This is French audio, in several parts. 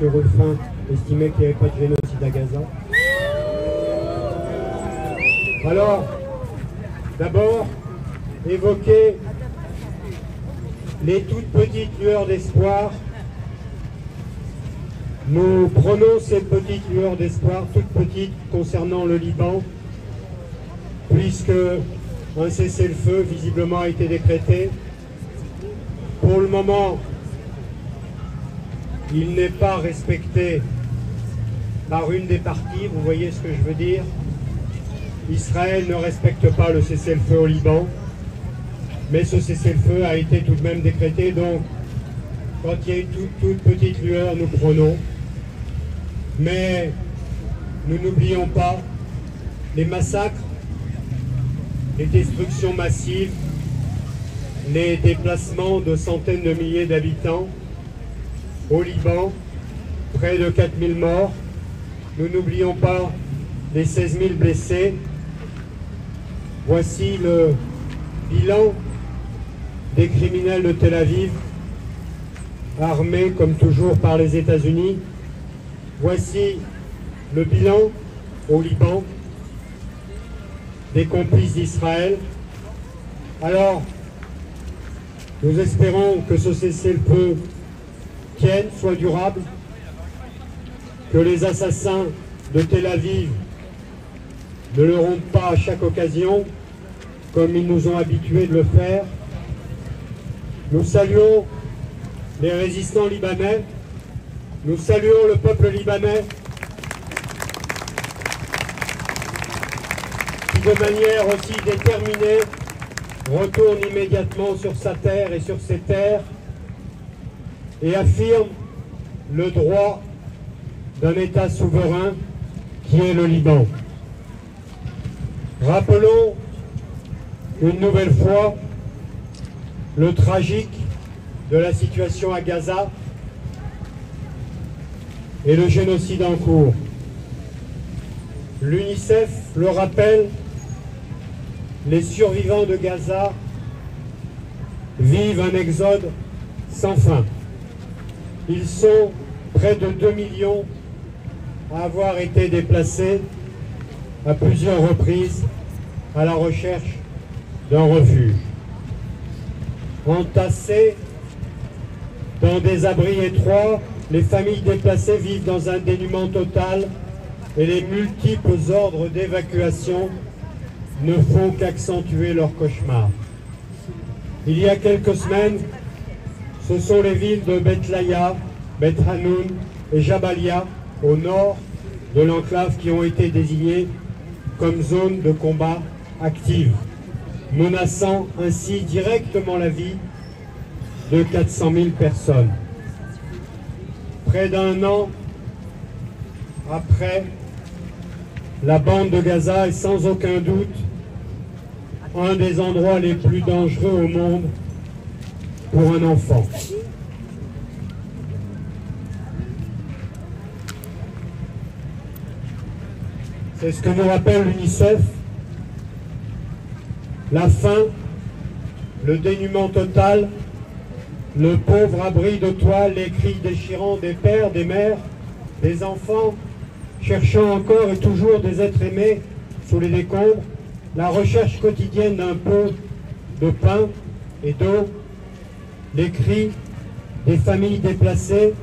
M. Ruffin estimait qu'il n'y avait pas de génocide à Gaza. Alors, d'abord, évoquer les toutes petites lueurs d'espoir. Nous prenons ces petites lueurs d'espoir, toutes petites, concernant le Liban, puisque un cessez-le-feu visiblement a été décrété. Pour le moment, il n'est pas respecté par une des parties, vous voyez ce que je veux dire. Israël ne respecte pas le cessez-le-feu au Liban, mais ce cessez-le-feu a été tout de même décrété, donc quand il y a une toute petite lueur, nous prenons. Mais nous n'oublions pas les massacres, les destructions massives, les déplacements de centaines de milliers d'habitants au Liban, près de 4000 morts. Nous n'oublions pas les 16 000 blessés. Voici le bilan des criminels de Tel Aviv, armés comme toujours par les États-Unis. Voici le bilan au Liban des complices d'Israël. Alors, nous espérons que ce cessez-le-feu tienne, soit durable, que les assassins de Tel Aviv ne le rompent pas à chaque occasion, comme ils nous ont habitués de le faire. Nous saluons les résistants libanais, nous saluons le peuple libanais, qui de manière aussi déterminée retourne immédiatement sur sa terre et sur ses terres, et affirme le droit d'un État souverain qui est le Liban. Rappelons une nouvelle fois le tragique de la situation à Gaza et le génocide en cours. L'UNICEF le rappelle, les survivants de Gaza vivent un exode sans fin. Ils sont près de 2 millions à avoir été déplacés à plusieurs reprises à la recherche d'un refuge. Entassés dans des abris étroits, les familles déplacées vivent dans un dénuement total et les multiples ordres d'évacuation ne font qu'accentuer leur cauchemar. Il y a quelques semaines, ce sont les villes de Betlaïa, Beth Hanoun et Jabalia, au nord de l'enclave, qui ont été désignées comme zone de combat active, menaçant ainsi directement la vie de 400 000 personnes. Près d'un an après, la bande de Gaza est sans aucun doute un des endroits les plus dangereux au monde pour un enfant. C'est ce que nous rappelle l'UNICEF. La faim, le dénuement total, le pauvre abri de toile, les cris déchirants des pères, des mères, des enfants, cherchant encore et toujours des êtres aimés sous les décombres, la recherche quotidienne d'un peu de pain et d'eau, les cris des familles déplacées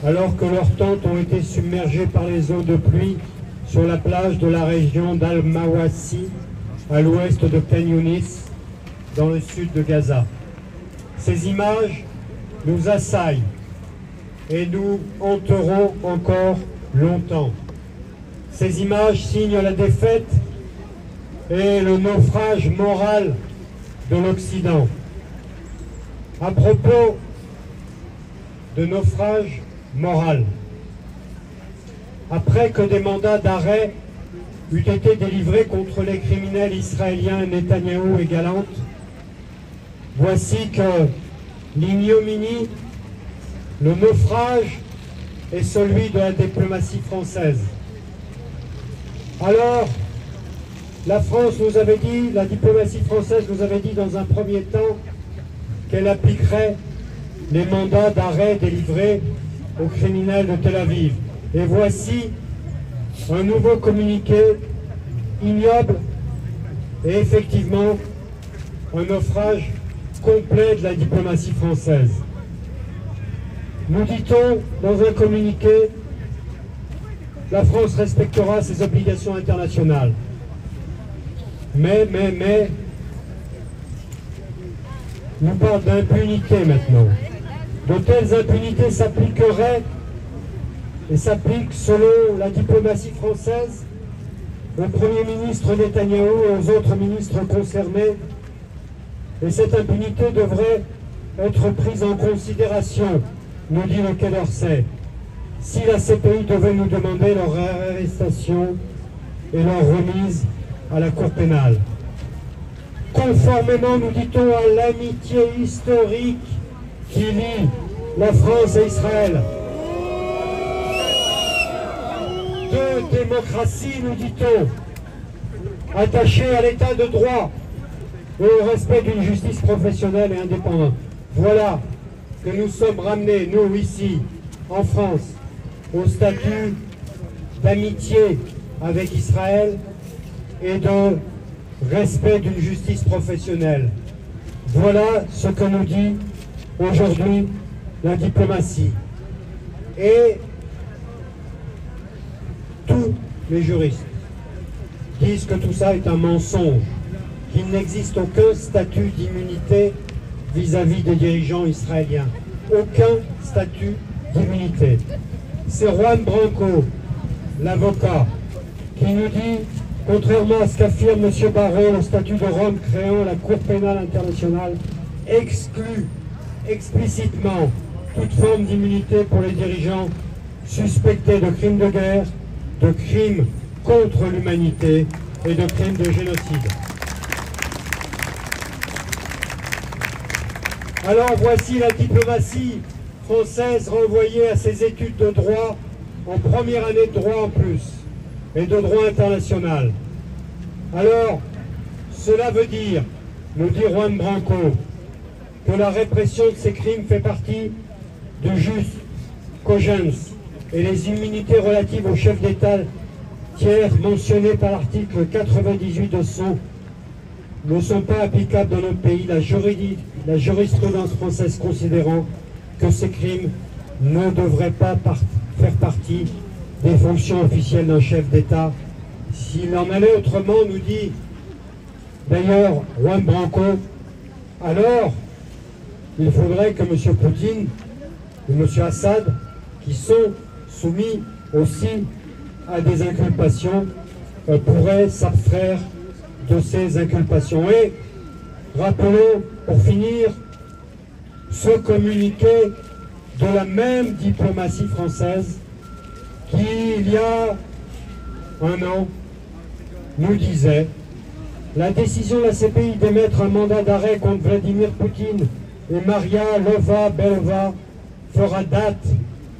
alors que leurs tentes ont été submergées par les eaux de pluie sur la plage de la région d'Al-Mawassi, à l'ouest de Khan Younis, dans le sud de Gaza. Ces images nous assaillent et nous hanteront encore longtemps. Ces images signent la défaite et le naufrage moral de l'Occident. À propos de naufrage moral, après que des mandats d'arrêt eut été délivrés contre les criminels israéliens Netanyahou et Gallant, voici que l'ignominie, le naufrage est celui de la diplomatie française. Alors, la France nous avait dit, la diplomatie française nous avait dit dans un premier temps qu'elle appliquerait les mandats d'arrêt délivrés aux criminels de Tel Aviv. Et voici un nouveau communiqué ignoble et effectivement un naufrage complet de la diplomatie française. Nous dit-on dans un communiqué, la France respectera ses obligations internationales. Mais, nous parle d'impunité maintenant. De telles impunités s'appliqueraient et s'appliquent selon la diplomatie française au Premier ministre Netanyahou et aux autres ministres concernés. Et cette impunité devrait être prise en considération, nous dit le Quai d'Orsay, si la CPI devait nous demander leur arrestation et leur remise à la Cour pénale. Conformément, nous dit-on, à l'amitié historique qui lie la France et Israël. Deux démocraties, nous dit-on, attachées à l'état de droit et au respect d'une justice professionnelle et indépendante. Voilà que nous sommes ramenés, nous, ici, en France, au statut d'amitié avec Israël et de respect d'une justice professionnelle. Voilà ce que nous dit aujourd'hui la diplomatie. Et tous les juristes disent que tout ça est un mensonge, qu'il n'existe aucun statut d'immunité vis-à-vis des dirigeants israéliens. Aucun statut d'immunité. C'est Juan Branco, l'avocat, qui nous dit, contrairement à ce qu'affirme M. Barrot, le statut de Rome créant la Cour pénale internationale exclut explicitement toute forme d'immunité pour les dirigeants suspectés de crimes de guerre, de crimes contre l'humanité et de crimes de génocide. Alors voici la diplomatie française renvoyée à ses études de droit en première année de droit en plus et de droit international. Alors, cela veut dire, nous dit Juan Branco, que la répression de ces crimes fait partie du jus cogens et les immunités relatives aux chefs d'État tiers mentionnées par l'article 98 ne sont pas applicables dans notre pays, la jurisprudence française considérant que ces crimes ne devraient pas faire partie des fonctions officielles d'un chef d'État. S'il en allait autrement, nous dit d'ailleurs Juan Branco, alors il faudrait que M. Poutine et M. Assad, qui sont soumis aussi à des inculpations, pourraient s'abstraire de ces inculpations. Et rappelons, pour finir, ce communiqué de la même diplomatie française qui, il y a un an, nous disait la décision de la CPI d'émettre un mandat d'arrêt contre Vladimir Poutine et Maria Lvova-Belova fera date.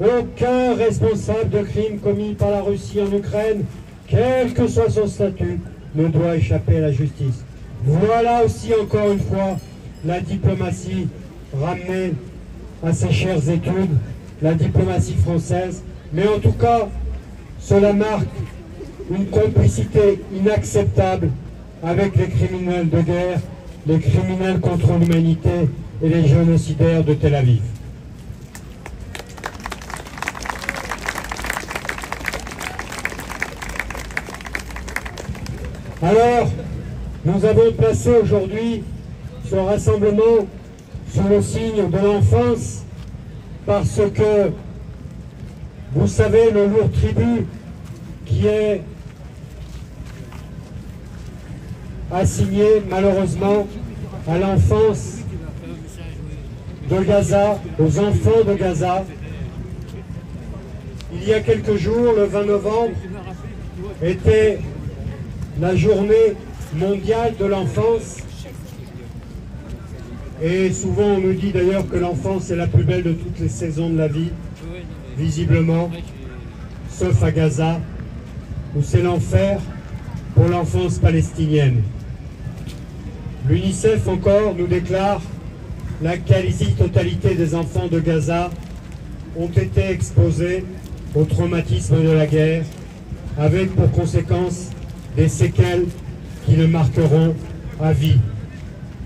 Aucun responsable de crimes commis par la Russie en Ukraine, quel que soit son statut, ne doit échapper à la justice. Voilà aussi encore une fois la diplomatie ramenée à ses chères études, la diplomatie française. Mais en tout cas, cela marque une complicité inacceptable avec les criminels de guerre, les criminels contre l'humanité et les génocidaires de Tel Aviv. Alors, nous avons placé aujourd'hui ce rassemblement sous le signe de l'enfance parce que, vous savez, le lourd tribut qui est assigné malheureusement à l'enfance de Gaza, aux enfants de Gaza. Il y a quelques jours, le 20 novembre, était la journée mondiale de l'enfance. Et souvent on nous dit d'ailleurs que l'enfance est la plus belle de toutes les saisons de la vie, visiblement, sauf à Gaza, où c'est l'enfer pour l'enfance palestinienne. L'UNICEF encore nous déclare la quasi-totalité des enfants de Gaza ont été exposés au traumatisme de la guerre, avec pour conséquence des séquelles qui le marqueront à vie.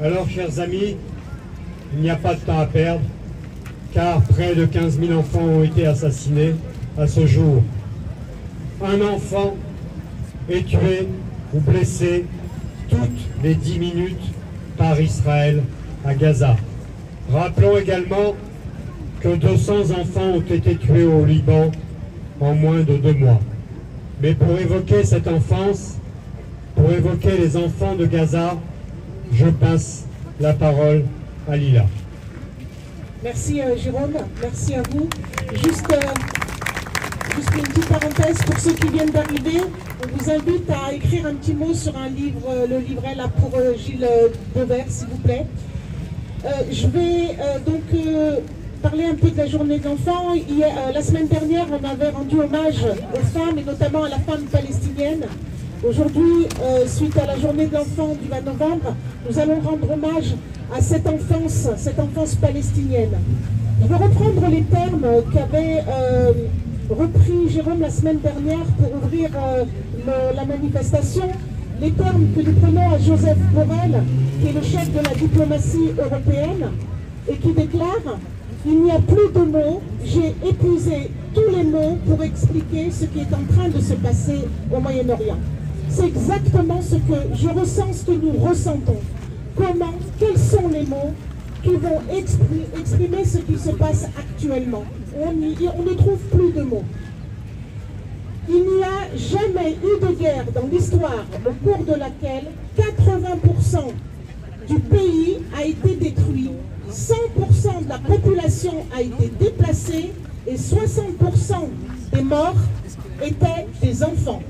Alors, chers amis, il n'y a pas de temps à perdre, car près de 15 000 enfants ont été assassinés à ce jour. Un enfant est tué ou blessé toutes les 10 minutes par Israël à Gaza. Rappelons également que 200 enfants ont été tués au Liban en moins de 2 mois. Mais pour évoquer cette enfance, pour évoquer les enfants de Gaza, je passe la parole à Lila. Merci Jérôme, merci à vous. Juste une petite parenthèse pour ceux qui viennent d'arriver. On vous invite à écrire un petit mot sur un livre, le livret là pour Gilles Beauvert, s'il vous plaît. Je vais parler un peu de la journée de l'enfant. La semaine dernière, on avait rendu hommage aux femmes et notamment à la femme palestinienne. Aujourd'hui, suite à la journée de l'enfant du 20 novembre, nous allons rendre hommage à cette enfance palestinienne. Je vais reprendre les termes qu'avait repris Jérôme la semaine dernière pour ouvrir la manifestation, les termes que nous prenons à Joseph Borrell, qui est le chef de la diplomatie européenne, et qui déclare « Il n'y a plus de mots, j'ai épuisé tous les mots pour expliquer ce qui est en train de se passer au Moyen-Orient. » C'est exactement ce que je ressens, ce que nous ressentons. Quels sont les mots qui vont exprimer ce qui se passe actuellement? On ne trouve plus de mots. Il n'y a jamais eu de guerre dans l'histoire au cours de laquelle 80% du pays a été détruit, 100% de la population a été déplacée et 60% des morts étaient des enfants.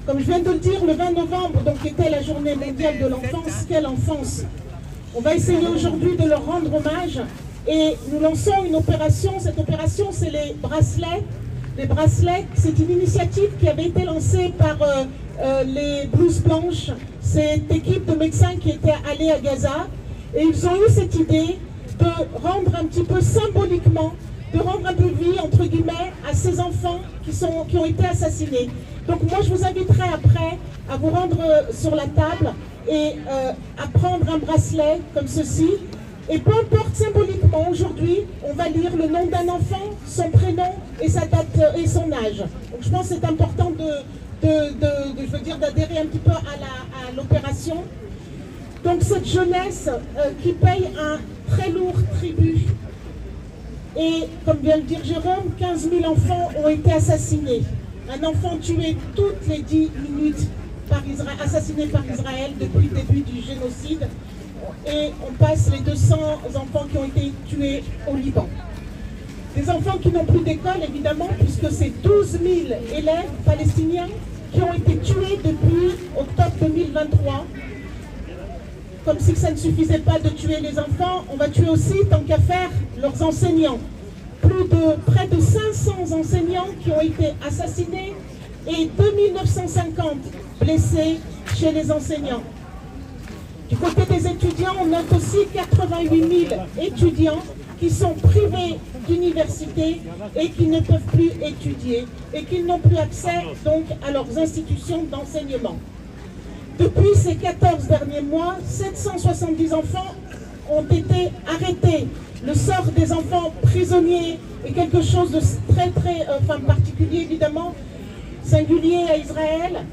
Comme je viens de le dire, le 20 novembre donc, était la journée mondiale de l'enfance. Quelle enfance! On va essayer aujourd'hui de leur rendre hommage et nous lançons une opération. Cette opération, c'est les bracelets. Les bracelets, c'est une initiative qui avait été lancée par les Blouses Blanches, cette équipe de médecins qui étaient allés à Gaza. Et ils ont eu cette idée de rendre un petit peu symboliquement, de rendre un peu vie, entre guillemets, à ces enfants qui ont été assassinés. Donc moi, je vous inviterai après à vous rendre sur la table et à prendre un bracelet comme ceci. Et peu importe symboliquement, aujourd'hui, on va lire le nom d'un enfant, son prénom et sa date et son âge. Donc je pense que c'est important d'adhérer un petit peu à l'opération. Donc cette jeunesse qui paye un très lourd tribut. Et comme vient de dire Jérôme, 15 000 enfants ont été assassinés. Un enfant tué toutes les 10 minutes, assassiné par Israël depuis le début du génocide. Et on passe les 200 enfants qui ont été tués au Liban. Des enfants qui n'ont plus d'école, évidemment, puisque c'est 12 000 élèves palestiniens qui ont été tués depuis octobre 2023. Comme si ça ne suffisait pas de tuer les enfants, on va tuer aussi, tant qu'à faire, leurs enseignants. Près de 500 enseignants qui ont été assassinés et 2950 blessés chez les enseignants. Du côté des étudiants, on note aussi 88 000 étudiants qui sont privés d'université et qui ne peuvent plus étudier et qui n'ont plus accès donc à leurs institutions d'enseignement. Depuis ces 14 derniers mois, 770 enfants ont été arrêtés. Le sort des enfants prisonniers est quelque chose de très particulier évidemment, singulier à Israël.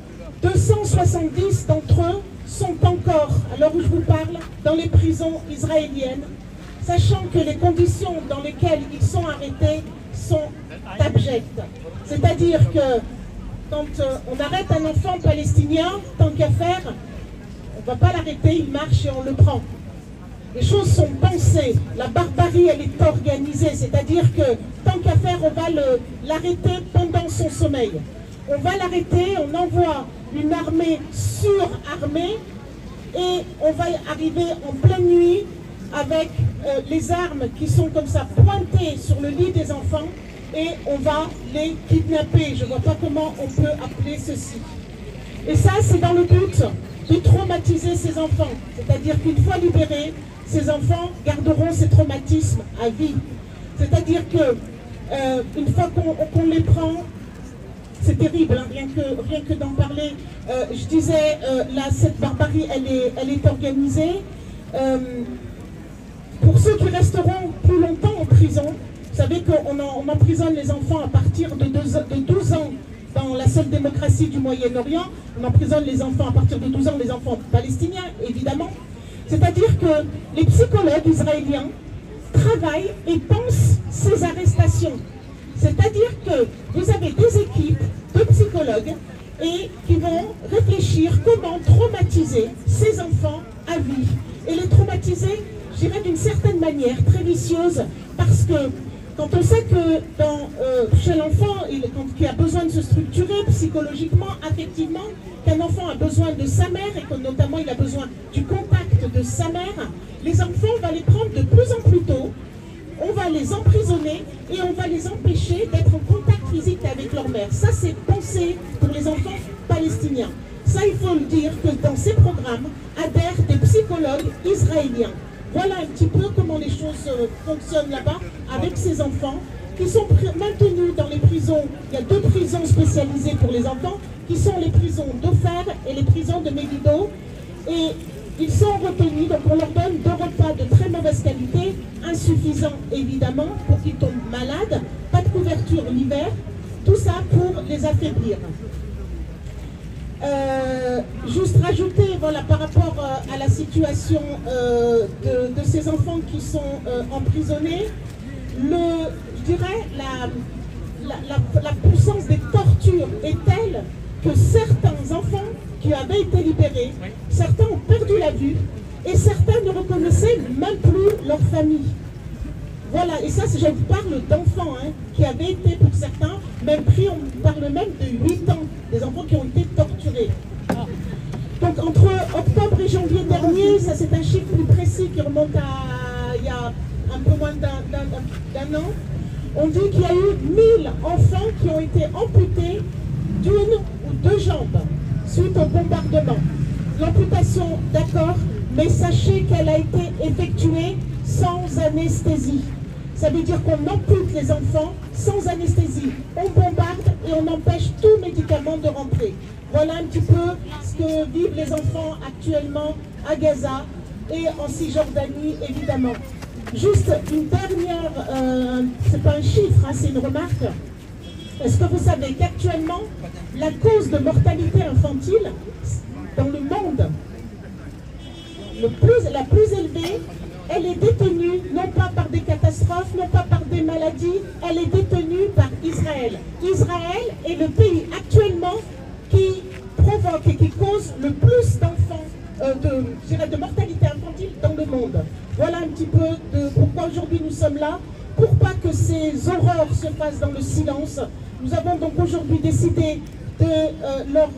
270 d'entre eux sont encore, à l'heure où je vous parle, dans les prisons israéliennes, sachant que les conditions dans lesquelles ils sont arrêtés sont abjectes. C'est-à-dire que quand on arrête un enfant palestinien, tant qu'à faire, on ne va pas l'arrêter, il marche et on le prend. Les choses sont pensées, la barbarie elle est organisée, c'est-à-dire que tant qu'à faire, on va l'arrêter pendant son sommeil. On va l'arrêter, on envoie une armée surarmée et on va arriver en pleine nuit avec les armes qui sont comme ça pointées sur le lit des enfants et on va les kidnapper. Je ne vois pas comment on peut appeler ceci. Et ça, c'est dans le but de traumatiser ces enfants. C'est-à-dire qu'une fois libérés, ces enfants garderont ces traumatismes à vie. C'est-à-dire que une fois qu'on les prend, c'est terrible, hein, rien que d'en parler. Je disais, là, cette barbarie, elle est organisée. Pour ceux qui resteront plus longtemps en prison, vous savez qu'on emprisonne les enfants à partir de 12 ans dans la seule démocratie du Moyen-Orient. On emprisonne les enfants à partir de 12 ans, les enfants palestiniens, évidemment. C'est-à-dire que les psychologues israéliens travaillent et pensent ces arrestations. C'est-à-dire que vous avez des équipes de psychologues et qui vont réfléchir comment traumatiser ces enfants à vie. Et les traumatiser, je dirais d'une certaine manière, très vicieuse, parce que quand on sait que chez l'enfant, qui a besoin de se structurer psychologiquement, affectivement, qu'un enfant a besoin de sa mère et que notamment il a besoin du contact de sa mère, les enfants, on va les prendre de plus en plus tôt, on va les emprisonner et on va les empêcher d'être en contact physique avec leur mère. Ça, c'est pensé pour les enfants palestiniens. Ça, il faut le dire que dans ces programmes adhèrent des psychologues israéliens. Voilà un petit peu comment les choses fonctionnent là-bas avec ces enfants qui sont maintenus dans les prisons. Il y a 2 prisons spécialisées pour les enfants qui sont les prisons d'Ofer et les prisons de Megiddo. Et ils sont retenus, donc on leur donne 2 repas de très mauvaise qualité, insuffisants évidemment pour qu'ils tombent malades, pas de couverture l'hiver, tout ça pour les affaiblir. Juste rajouter, voilà, par rapport à la situation de ces enfants qui sont emprisonnés, je dirais la puissance des tortures est telle que certains enfants qui avaient été libérés, certains ont perdu la vue et certains ne reconnaissaient même plus leur famille. Voilà, et ça, je vous parle d'enfants qui avaient été, pour certains, même pris, on parle même de 8 ans, des enfants qui ont été torturés. Donc, entre octobre et janvier dernier, ça c'est un chiffre plus précis qui remonte à il y a un peu moins d'un an, on dit qu'il y a eu 1000 enfants qui ont été amputés d'1 ou 2 jambes suite au bombardement. L'amputation, d'accord, mais sachez qu'elle a été effectuée sans anesthésie. Ça veut dire qu'on ampute les enfants sans anesthésie. On bombarde et on empêche tout médicament de rentrer. Voilà un petit peu ce que vivent les enfants actuellement à Gaza et en Cisjordanie, évidemment. Juste une dernière, c'est pas un chiffre, c'est une remarque. Est-ce que vous savez qu'actuellement, la cause de mortalité infantile dans le monde, la plus élevée, elle est détenue non pas par des catastrophes, non pas par des maladies, elle est détenue par Israël. Israël est le pays actuellement qui provoque et qui cause le plus d'enfants, de mortalité infantile dans le monde. Voilà un petit peu de pourquoi aujourd'hui nous sommes là, pour pas que ces horreurs se fassent dans le silence. Nous avons donc aujourd'hui décidé de leur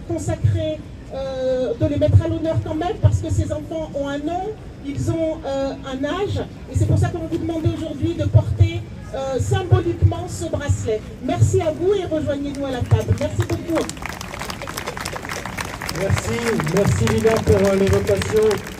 consacrer, de les mettre à l'honneur quand même, parce que ces enfants ont un nom, ils ont un âge, et c'est pour ça qu'on va vous demander aujourd'hui de porter symboliquement ce bracelet. Merci à vous et rejoignez-nous à la table. Merci beaucoup. Merci Lina pour l'évocation.